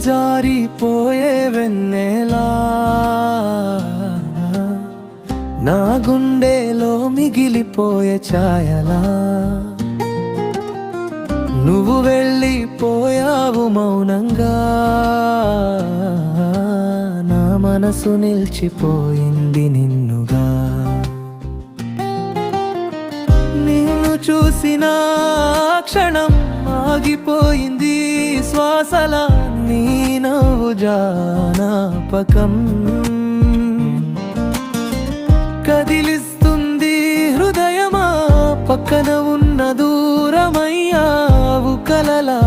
జారిపోయే వెన్నెలా నా గుండెలో మిగిలిపోయే ఛాయలా నువ్వు వెళ్ళిపోయావు మౌనంగా నా మనసు నిలిచిపోయింది నిన్నుగా నిన్ను చూసిన క్షణం ఆగిపోయింది శ్వాసలా నీ నవ్వు జానాపకం కదిలిస్తుంది హృదయమా పక్కన ఉన్న దూరమయ్యావు కలలా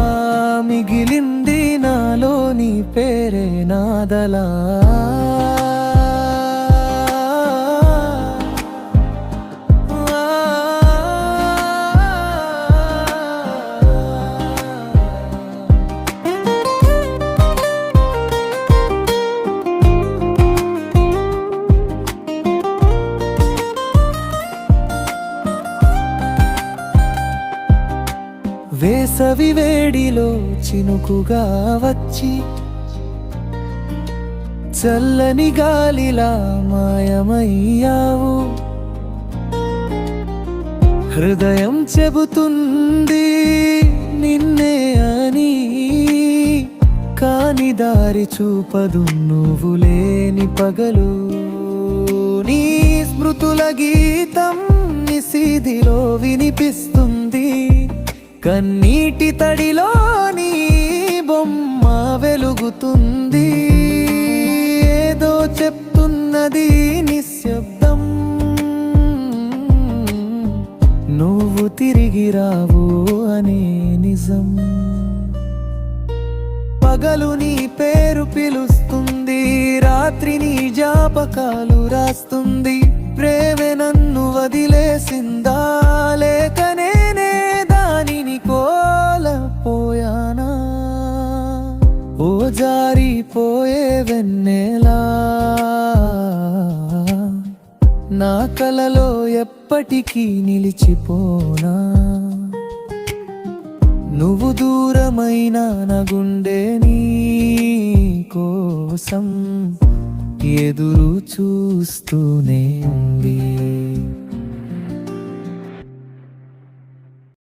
మిగిలింది నాలో నీ పేరే నాదలా వేసవి వేడిలో చినుకుగా వచ్చి చల్లని గాలిలా మాయమయ్యావు హృదయం చెబుతుంది నిన్నే అని కాని దారి చూపదు నువ్వు లేని పగలు నీ స్మృతుల గీతం నిశీదిలో వినిపిస్తుంది కన్నీటి తడిలోని బొమ్మ వెలుగుతుంది ఏదో చెప్తున్నది నిశ్శబ్దం నువ్వు తిరిగి రావు అనే నిజం పగలు నీ పేరు పిలుస్తుంది రాత్రి నీ జ్ఞాపకాలు రాస్తుంది ప్రేమే నన్ను వదిలేసిందా లేక నేనే దానిని కోల్పోయానా ఓ జారిపోయే వెన్నెలా నా కలలో ఎప్పటికీ నిలిచిపోనా నువ్వు దూరమైన నా గుండె నీ కోసం ఎదురు చూస్తూనే ఉంది.